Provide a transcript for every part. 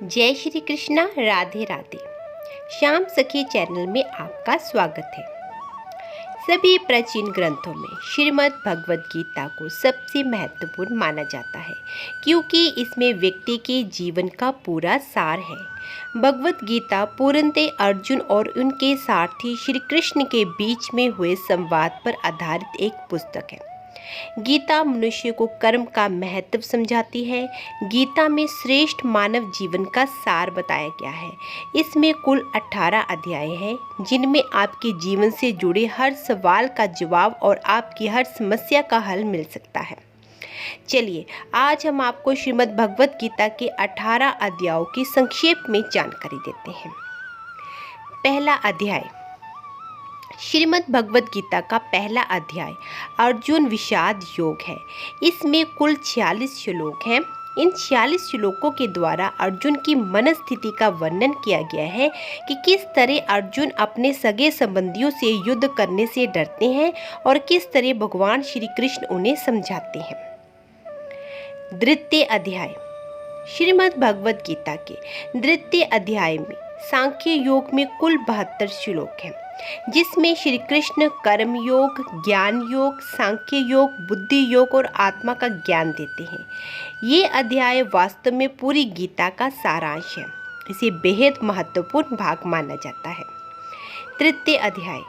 जय श्री कृष्णा, राधे राधे। श्याम सखी चैनल में आपका स्वागत है। सभी प्राचीन ग्रंथों में श्रीमद् भगवद गीता को सबसे महत्वपूर्ण माना जाता है, क्योंकि इसमें व्यक्ति के जीवन का पूरा सार है। भगवद गीता पूर्णतः अर्जुन और उनके सारथी श्री कृष्ण के बीच में हुए संवाद पर आधारित एक पुस्तक है। गीता मनुष्य को कर्म का महत्व समझाती है। गीता में श्रेष्ठ मानव जीवन का सार बताया गया है। इसमें कुल 18 अध्याय हैं, जिनमें आपके जीवन से जुड़े हर सवाल का जवाब और आपकी हर समस्या का हल मिल सकता है। चलिए, आज हम आपको श्रीमद् भगवद गीता के 18 अध्यायों की संक्षेप में जानकारी देते हैं। पहला अध्याय। श्रीमद् भगवद गीता का पहला अध्याय अर्जुन विषाद योग है। इसमें कुल 46 श्लोक हैं। इन 46 श्लोकों के द्वारा अर्जुन की मनस्थिति का वर्णन किया गया है कि किस तरह अर्जुन अपने सगे संबंधियों से युद्ध करने से डरते हैं और किस तरह भगवान श्री कृष्ण उन्हें समझाते हैं। द्वितीय अध्याय। श्रीमद् भगवद गीता के द्वितीय अध्याय में सांख्य योग में कुल 72 श्लोक हैं, जिसमें श्री कृष्ण कर्म योग, ज्ञान योग, सांख्य योग, बुद्धि योग और आत्मा का ज्ञान देते हैं। ये अध्याय वास्तव में पूरी गीता का सारांश है। इसे बेहद महत्वपूर्ण भाग माना जाता है। तृतीय अध्याय।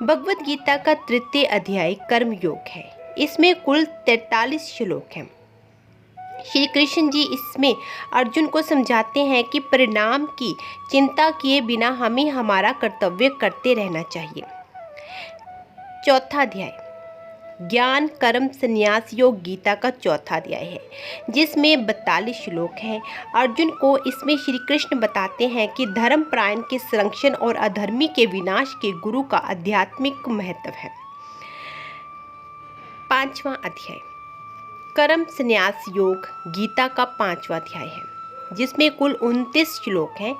भगवद गीता का तृतीय अध्याय कर्म योग है। इसमें कुल 43 श्लोक हैं। श्री कृष्ण जी इसमें अर्जुन को समझाते हैं कि परिणाम की चिंता किए बिना हमें हमारा कर्तव्य करते रहना चाहिए। चौथा अध्याय। ज्ञान कर्म संन्यास योग गीता का चौथा अध्याय है, जिसमें 42 श्लोक हैं। अर्जुन को इसमें श्री कृष्ण बताते हैं कि धर्म प्रायण के संरक्षण और अधर्मी के विनाश के गुरु का आध्यात्मिक महत्व है। पांचवा अध्याय। कर्म संन्यास योग गीता का 5वां अध्याय है, जिसमें कुल 29 श्लोक हैं।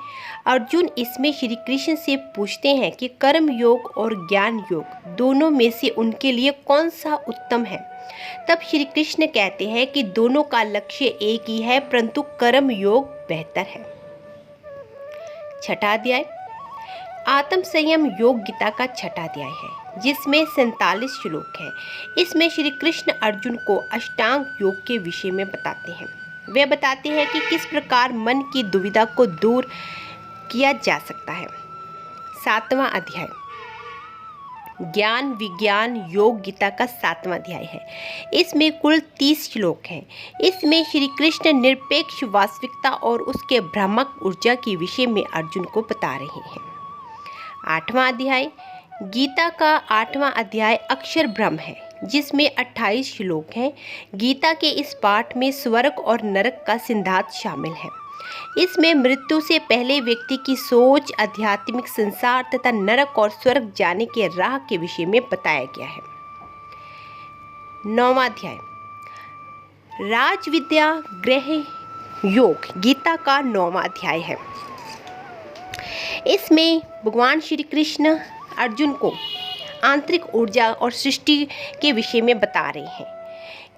अर्जुन इसमें श्री कृष्ण से पूछते हैं कि कर्म योग और ज्ञान योग दोनों में से उनके लिए कौन सा उत्तम है। तब श्री कृष्ण कहते हैं कि दोनों का लक्ष्य एक ही है, परंतु कर्म योग बेहतर है। छठा अध्याय। आत्म संयम योग गीता का छठा अध्याय है, जिसमें 47 श्लोक हैं। इसमें श्री कृष्ण अर्जुन को अष्टांग योग के विषय में बताते हैं। वे बताते हैं कि किस प्रकार मन की दुविधा को दूर किया जा सकता है। सातवां अध्याय। ज्ञान विज्ञान योग गीता का 7वां अध्याय है। इसमें कुल 30 श्लोक हैं। इसमें श्री कृष्ण निरपेक्ष वास्तविकता और उसके भ्रामक ऊर्जा के विषय में अर्जुन को बता रहे हैं। 8वां अध्याय। गीता का 8वां अध्याय अक्षर ब्रह्म है, जिसमें 28 श्लोक हैं। गीता के इस पाठ में स्वर्ग और नरक का सिद्धांत शामिल है। इसमें मृत्यु से पहले व्यक्ति की सोच, आध्यात्मिक संसार तथा नरक और स्वर्ग जाने के राह के विषय में बताया गया है। 9वां अध्याय। राज विद्या ग्रह योग गीता का 9वां अध्याय है। इसमें भगवान श्री कृष्ण अर्जुन को आंतरिक ऊर्जा और सृष्टि के विषय में बता रहे हैं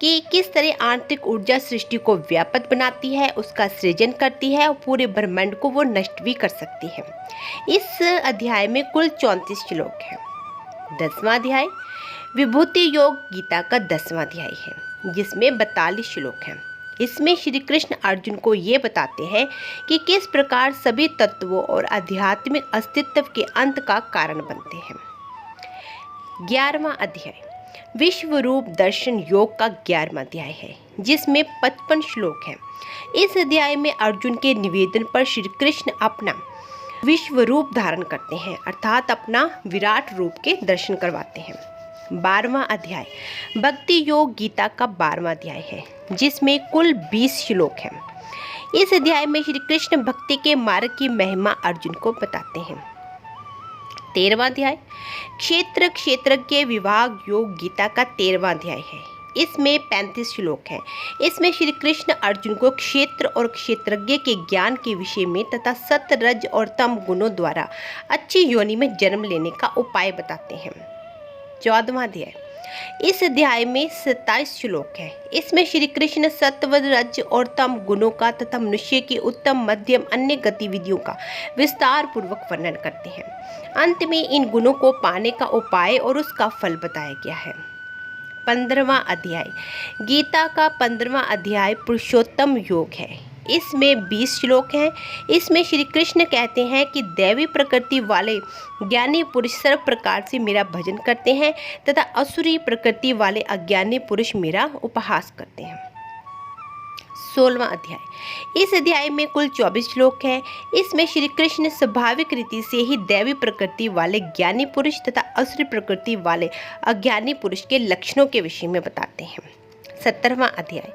कि किस तरह आंतरिक ऊर्जा सृष्टि को व्यापक बनाती है, उसका सृजन करती है और पूरे ब्रह्मांड को वो नष्ट भी कर सकती है। इस अध्याय में कुल 34 श्लोक हैं। 10वां अध्याय। विभूति योग गीता का 10वां अध्याय है, जिसमें 42 श्लोक हैं। इसमें श्री कृष्ण अर्जुन को ये बताते हैं कि किस प्रकार सभी तत्वों और आध्यात्मिक अस्तित्व के अंत का कारण बनते हैं। 11वां अध्याय। विश्व रूप दर्शन योग का 11वां अध्याय है, जिसमें 55 श्लोक हैं। इस अध्याय में अर्जुन के निवेदन पर श्री कृष्ण अपना विश्व रूप धारण करते हैं, अर्थात अपना विराट रूप के दर्शन करवाते हैं। 12वां अध्याय। भक्ति योग गीता का 12वां अध्याय है, जिसमें कुल 20 श्लोक हैं। इस अध्याय में श्री कृष्ण भक्ति के मार्ग की महिमा अर्जुन को बताते हैं। 13वां अध्याय। क्षेत्र क्षेत्रज्ञ विभाग योग गीता का 13वां अध्याय है। इसमें 35 श्लोक हैं। इसमें श्री कृष्ण अर्जुन को क्षेत्र और क्षेत्रज्ञ के ज्ञान के विषय में तथा सत्य रज और तम गुणों द्वारा अच्छी योनि में जन्म लेने का उपाय बताते हैं। 14वां अध्याय। इस अध्याय में 27 श्लोक है। इसमें श्री कृष्ण सत्व, रज और तम गुणों का तथा मनुष्य की उत्तम, मध्यम, अन्य गतिविधियों का विस्तार पूर्वक वर्णन करते हैं। अंत में इन गुणों को पाने का उपाय और उसका फल बताया गया है। 15वां अध्याय गीता का 15वां अध्याय पुरुषोत्तम योग है। इसमें 20 श्लोक हैं। इसमें श्री कृष्ण कहते हैं कि दैवी प्रकृति वाले ज्ञानी पुरुष सर्व प्रकार से मेरा भजन करते हैं तथा असुरी प्रकृति वाले अज्ञानी पुरुष मेरा उपहास करते हैं। 16वां अध्याय इस अध्याय में कुल 24 श्लोक है। इसमें श्री कृष्ण स्वाभाविक रीति से ही दैवी प्रकृति वाले ज्ञानी पुरुष तथा असुरी प्रकृति वाले अज्ञानी पुरुष के लक्षणों के विषय में बताते हैं। 17वां अध्याय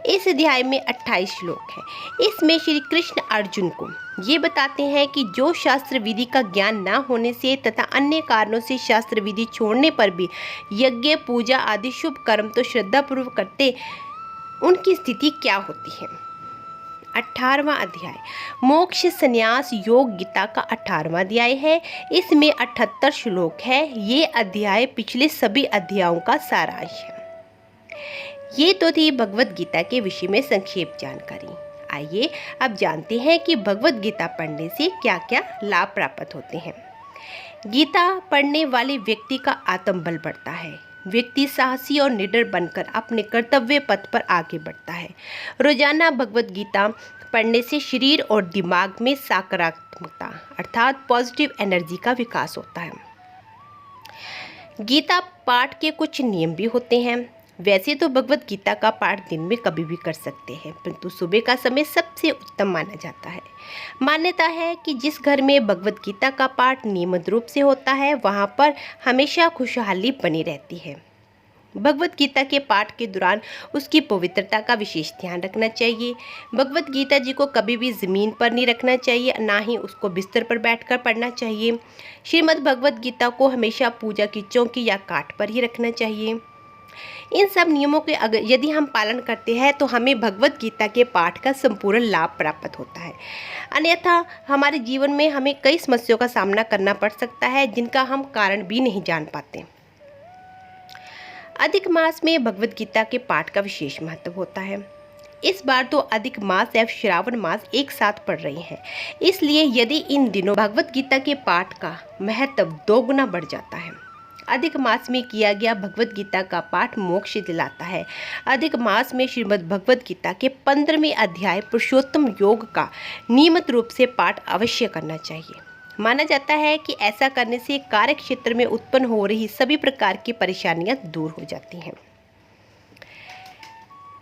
इस अध्याय में 28 श्लोक है। इसमें श्री कृष्ण अर्जुन को ये बताते हैं कि जो शास्त्र विधि का ज्ञान न होने से तथा अन्य कारणों से शास्त्र विधि छोड़ने पर भी यज्ञ, पूजा आदि शुभ कर्म तो श्रद्धापूर्वक करते, उनकी स्थिति क्या होती है। 18वां अध्याय मोक्ष संन्यास योग गीता का 18वां अध्याय है। इसमें 78 श्लोक है। ये अध्याय पिछले सभी अध्यायों का सारांश है। ये तो थी भगवत गीता के विषय में संक्षेप जानकारी। आइए अब जानते हैं कि भगवत गीता पढ़ने से क्या क्या लाभ प्राप्त होते हैं। गीता पढ़ने वाले व्यक्ति का आत्मबल बढ़ता है। व्यक्ति साहसी और निडर बनकर अपने कर्तव्य पथ पर आगे बढ़ता है। रोजाना भगवत गीता पढ़ने से शरीर और दिमाग में सकारात्मकता अर्थात पॉजिटिव एनर्जी का विकास होता है। गीता पाठ के कुछ नियम भी होते हैं। वैसे तो भगवत गीता का पाठ दिन में कभी भी कर सकते हैं, परंतु सुबह का समय सबसे उत्तम माना जाता है। मान्यता है कि जिस घर में भगवत गीता का पाठ नियमित रूप से होता है वहाँ पर हमेशा खुशहाली बनी रहती है। भगवत गीता के पाठ के दौरान उसकी पवित्रता का विशेष ध्यान रखना चाहिए। भगवत गीता जी को कभी भी ज़मीन पर नहीं रखना चाहिए, ना ही उसको बिस्तर पर बैठकर पढ़ना चाहिए। श्रीमद् भगवत गीता को हमेशा पूजा की चौकी या काठ पर ही रखना चाहिए। इन सब नियमों के यदि हम पालन करते हैं तो हमें भगवत गीता के पाठ का संपूर्ण लाभ प्राप्त होता है। अन्यथा हमारे जीवन में हमें कई समस्याओं का सामना करना पड़ सकता है जिनका हम कारण भी नहीं जान पाते। अधिक मास में भगवत गीता के पाठ का विशेष महत्व होता है। इस बार तो अधिक मास एवं श्रावण मास एक साथ पड़ रही हैं, इसलिए यदि इन दिनों भगवत गीता के पाठ का महत्व 2 गुना बढ़ जाता है। अधिक मास में किया गया भगवत गीता का पाठ मोक्ष दिलाता है। अधिक मास में श्रीमद् भगवत गीता के 15वें अध्याय पुरुषोत्तम योग का नियमित रूप से पाठ अवश्य करना चाहिए। माना जाता है कि ऐसा करने से कार्य क्षेत्र में उत्पन्न हो रही सभी प्रकार की परेशानियां दूर हो जाती हैं।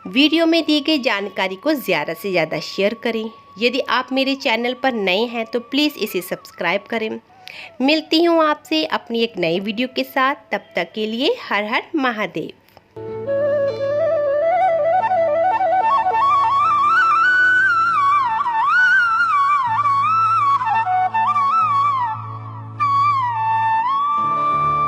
वीडियो में दी गई जानकारी को ज़्यादा से ज़्यादा शेयर करें। यदि आप मेरे चैनल पर नए हैं तो प्लीज़ इसे सब्सक्राइब करें। मिलती हूँ आपसे अपनी एक नई वीडियो के साथ। तब तक के लिए हर हर महादेव।